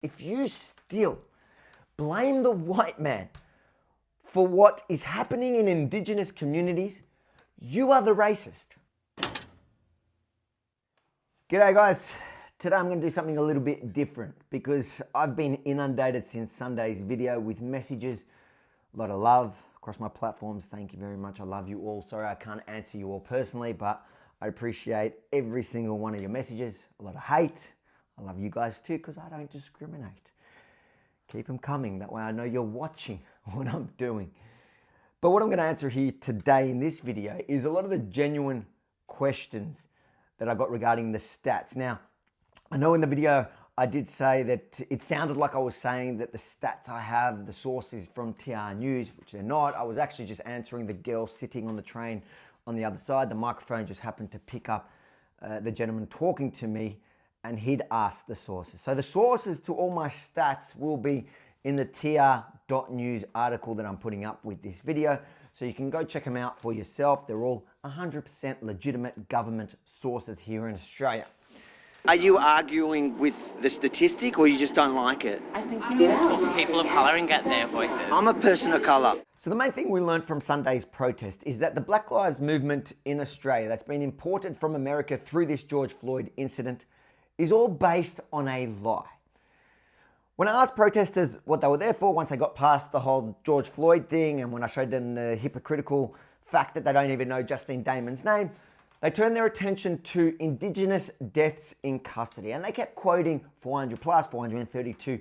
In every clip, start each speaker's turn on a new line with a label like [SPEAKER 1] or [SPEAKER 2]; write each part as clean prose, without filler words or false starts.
[SPEAKER 1] If you still blame the white man for what is happening in Indigenous communities, you are the racist. G'day guys, today I'm going to do something a little bit different because I've been inundated since Sunday's video with messages, a lot of love across my platforms. Thank you very much. I love you all. Sorry I can't answer you all personally, but I appreciate every single one of your messages. A lot of hate. I love you guys too because I don't discriminate. Keep them coming. That way I know you're watching what I'm doing. But what I'm going to answer here today in this video is a lot of the genuine questions that I got regarding the stats. Now, I know in the video I did say that it sounded like I was saying that the stats I have, the source is from TR News, which they're not. I was actually just answering the girl sitting on the train on the other side. The microphone just happened to pick up the gentleman talking to me, and he'd asked the sources. So the sources to all my stats will be in the tr.news article that I'm putting up with this video. So you can go check them out for yourself. They're all 100% legitimate government sources here in Australia.
[SPEAKER 2] Are you arguing with the statistic or you just don't like it?
[SPEAKER 3] I think you need to talk to people of colour and get their voices.
[SPEAKER 2] I'm a person of colour.
[SPEAKER 1] So the main thing we learned from Sunday's protest is that the Black Lives Movement in Australia that's been imported from America through this George Floyd incident is all based on a lie. When I asked protesters what they were there for, once they got past the whole George Floyd thing, and when I showed them the hypocritical fact that they don't even know Justine Damon's name, they turned their attention to Indigenous deaths in custody. And they kept quoting 400 plus, 432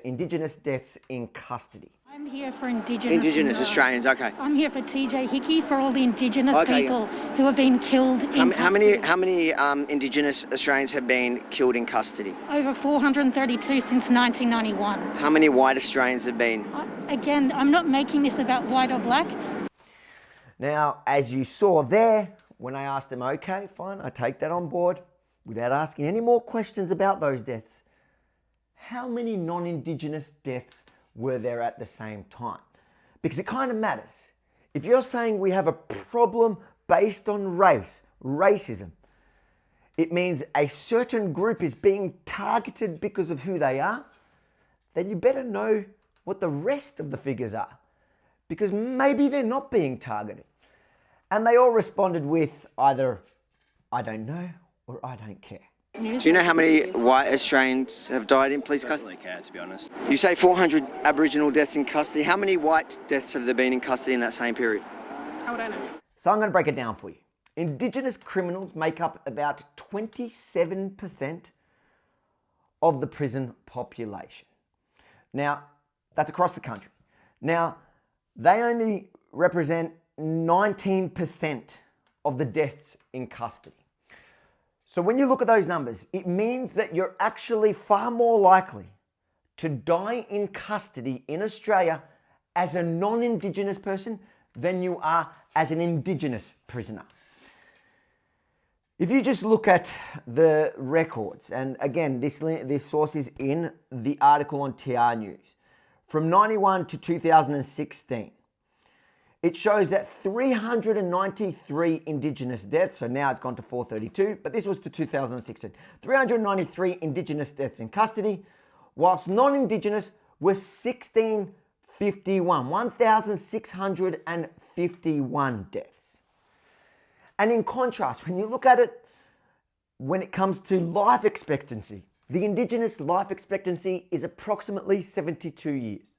[SPEAKER 1] Indigenous deaths in custody.
[SPEAKER 4] I'm here for Indigenous
[SPEAKER 2] Australians, okay.
[SPEAKER 4] I'm here for TJ Hickey, for all the Indigenous people who have been killed in
[SPEAKER 2] custody. How many Indigenous Australians have been killed in custody?
[SPEAKER 4] Over 432 since 1991.
[SPEAKER 2] How many white Australians have been?
[SPEAKER 4] Again, I'm not making this about white or black.
[SPEAKER 1] Now, as you saw there, when I asked them, okay, fine, I take that on board, without asking any more questions about those deaths, how many non-Indigenous deaths were there at the same time? Because it kind of matters. If you're saying we have a problem based on race, racism, it means a certain group is being targeted because of who they are, then you better know what the rest of the figures are, because maybe they're not being targeted. And they all responded with either, I don't know, or I don't care.
[SPEAKER 2] Do you know how many white Australians have died in police custody?
[SPEAKER 5] I don't really care, to be honest.
[SPEAKER 2] You say 400 Aboriginal deaths in custody. How many white deaths have there been in custody in that same period?
[SPEAKER 3] How would I know?
[SPEAKER 1] So I'm going to break it down for you. Indigenous criminals make up about 27% of the prison population. Now, that's across the country. Now, they only represent 19% of the deaths in custody. So when you look at those numbers, it means that you're actually far more likely to die in custody in Australia as a non-Indigenous person than you are as an Indigenous prisoner. If you just look at the records, and again, this source is in the article on TR News, from 91 to 2016, it shows that 393 Indigenous deaths, so now it's gone to 432, but this was to 2016. 393 Indigenous deaths in custody, whilst non-Indigenous were 1,651 deaths. And in contrast, when you look at it, when it comes to life expectancy, the Indigenous life expectancy is approximately 72 years.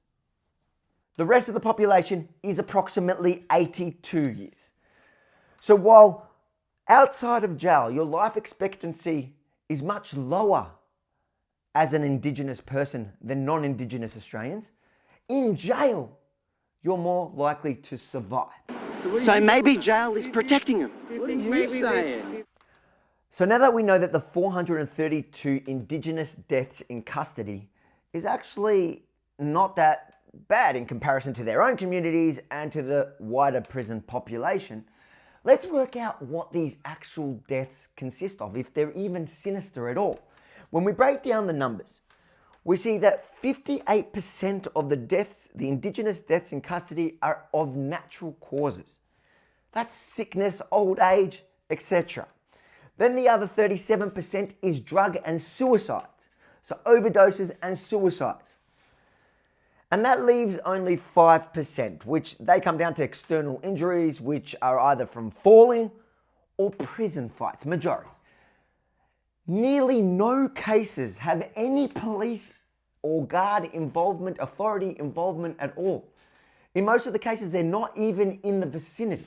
[SPEAKER 1] The rest of the population is approximately 82 years. So while outside of jail, your life expectancy is much lower as an Indigenous person than non-Indigenous Australians, in jail, you're more likely to survive.
[SPEAKER 2] So maybe jail is protecting them.
[SPEAKER 5] What are you saying?
[SPEAKER 1] So now that we know that the 432 Indigenous deaths in custody is actually not that bad in comparison to their own communities and to the wider prison population, let's work out what these actual deaths consist of, if they're even sinister at all. When we break down the numbers, we see that 58% of the deaths, the Indigenous deaths in custody, are of natural causes. That's sickness, old age, etc. Then the other 37% is drug and suicides. So overdoses and suicides. And that leaves only 5%, which they come down to external injuries, which are either from falling or prison fights, majority. Nearly no cases have any police or guard involvement, authority involvement at all. In most of the cases, they're not even in the vicinity.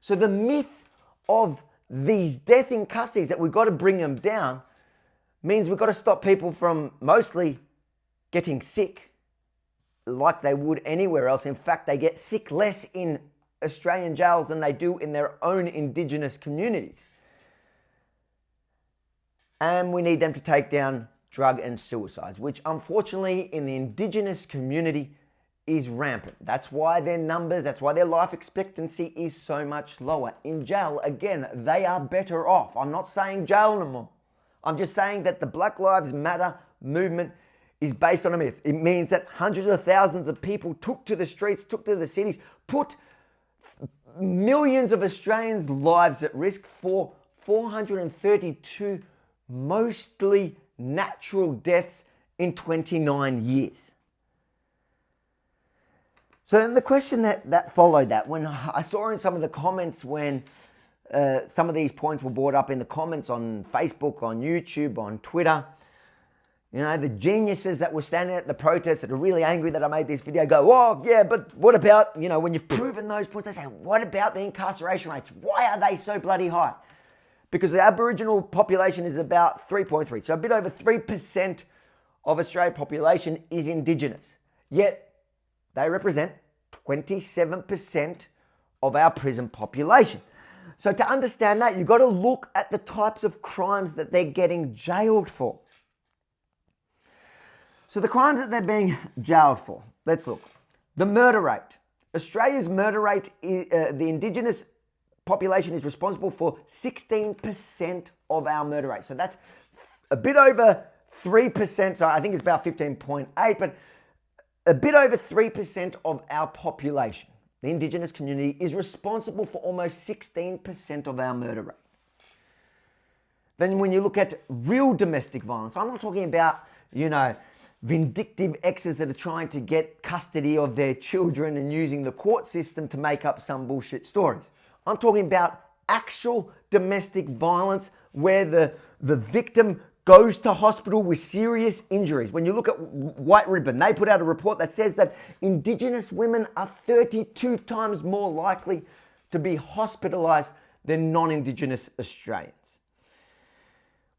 [SPEAKER 1] So the myth of these death in custodies that we've got to bring them down means we've got to stop people from mostly getting sick like they would anywhere else. In fact, they get sick less in Australian jails than they do in their own Indigenous communities. And we need them to take down drug and suicides, which unfortunately in the Indigenous community is rampant. That's why their numbers, that's why their life expectancy is so much lower. In jail, again, they are better off. I'm not saying jail no more. I'm just saying that the Black Lives Matter movement is based on a myth. It means that hundreds of thousands of people took to the streets, took to the cities, put millions of Australians' lives at risk for 432 mostly natural deaths in 29 years. So then the question that followed that, when I saw in some of the comments when some of these points were brought up in the comments on Facebook, on YouTube, on Twitter, you know, the geniuses that were standing at the protest that are really angry that I made this video go, oh yeah, but what about, you know, when you've proven those points, they say, what about the incarceration rates? Why are they so bloody high? Because the Aboriginal population is about 3.3. So a bit over 3% of Australia's population is Indigenous. Yet they represent 27% of our prison population. So to understand that, you've got to look at the types of crimes that they're getting jailed for. So the crimes that they're being jailed for, let's look. The murder rate. Australia's murder rate, the Indigenous population is responsible for 16% of our murder rate. So that's a bit over 3%. So I think it's about 15.8, but a bit over 3% of our population, the Indigenous community, is responsible for almost 16% of our murder rate. Then when you look at real domestic violence, I'm not talking about, you know, vindictive exes that are trying to get custody of their children and using the court system to make up some bullshit stories. I'm talking about actual domestic violence where the victim goes to hospital with serious injuries. When you look at White Ribbon, they put out a report that says that Indigenous women are 32 times more likely to be hospitalised than non-Indigenous Australians.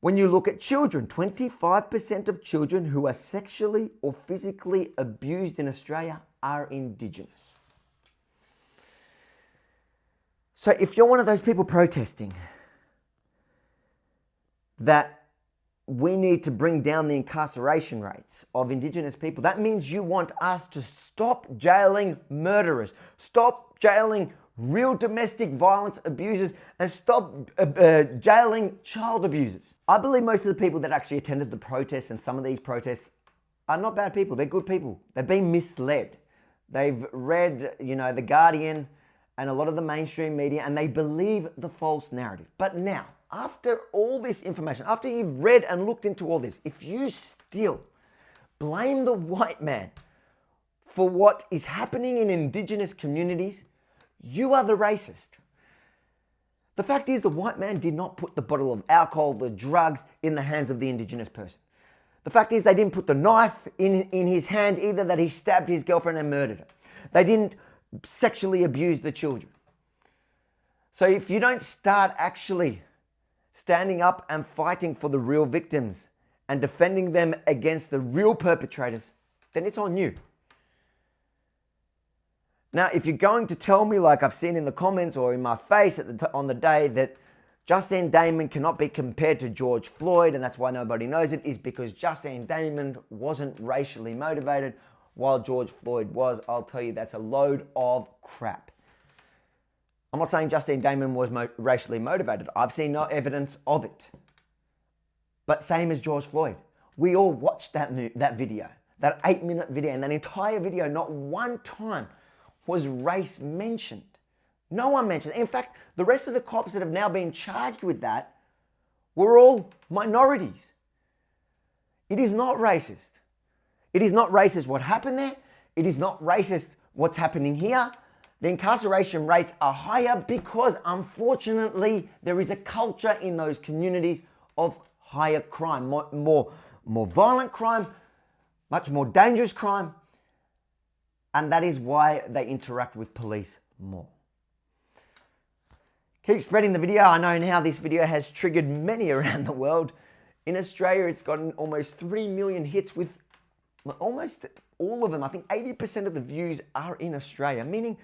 [SPEAKER 1] When you look at children, 25% of children who are sexually or physically abused in Australia are Indigenous. So if you're one of those people protesting that we need to bring down the incarceration rates of Indigenous people, that means you want us to stop jailing murderers, stop jailing real domestic violence abusers, and stop jailing child abusers. I believe most of the people that actually attended the protests and some of these protests are not bad people. They're good people. They've been misled. They've read, you know, The Guardian and a lot of the mainstream media, and they believe the false narrative. But now, after all this information, after you've read and looked into all this, if you still blame the white man for what is happening in Indigenous communities, you are the racist. The fact is, the white man did not put the bottle of alcohol, the drugs, in the hands of the Indigenous person. The fact is, they didn't put the knife in his hand either, that he stabbed his girlfriend and murdered her. They didn't sexually abuse the children. So if you don't start actually standing up and fighting for the real victims and defending them against the real perpetrators, then it's on you. Now, if you're going to tell me, like I've seen in the comments or in my face on the day, that Justine Damon cannot be compared to George Floyd, and that's why nobody knows it, is because Justine Damon wasn't racially motivated while George Floyd was, I'll tell you that's a load of crap. I'm not saying Justine Damon was racially motivated. I've seen no evidence of it. But same as George Floyd. We all watched that video, that 8-minute video, and that entire video, not one time was race mentioned. No one mentioned it. In fact, the rest of the cops that have now been charged with that were all minorities. It is not racist. It is not racist what happened there. It is not racist what's happening here. The incarceration rates are higher because, unfortunately, there is a culture in those communities of higher crime, more violent crime, much more dangerous crime, and that is why they interact with police more. Keep spreading the video. I know now this video has triggered many around the world. In Australia, it's gotten almost 3 million hits with almost all of them. I think 80% of the views are in Australia, meaning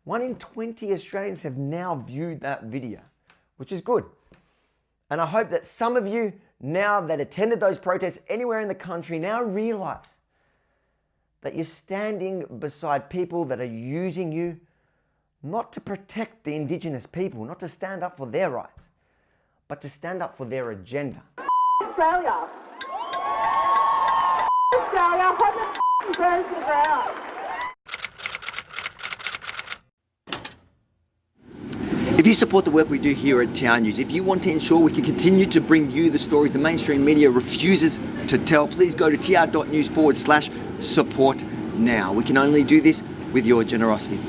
[SPEAKER 1] 1 in 20 Australians have now viewed that video, which is good. And I hope that some of you now that attended those protests anywhere in the country now realize that you're standing beside people that are using you not to protect the Indigenous people, not to stand up for their rights, but to stand up for their agenda.
[SPEAKER 6] Australia! Australia, hold the birds to the ground!
[SPEAKER 2] If you support the work we do here at Town News, if you want to ensure we can continue to bring you the stories the mainstream media refuses to tell, please go to tr.news/support now. We can only do this with your generosity.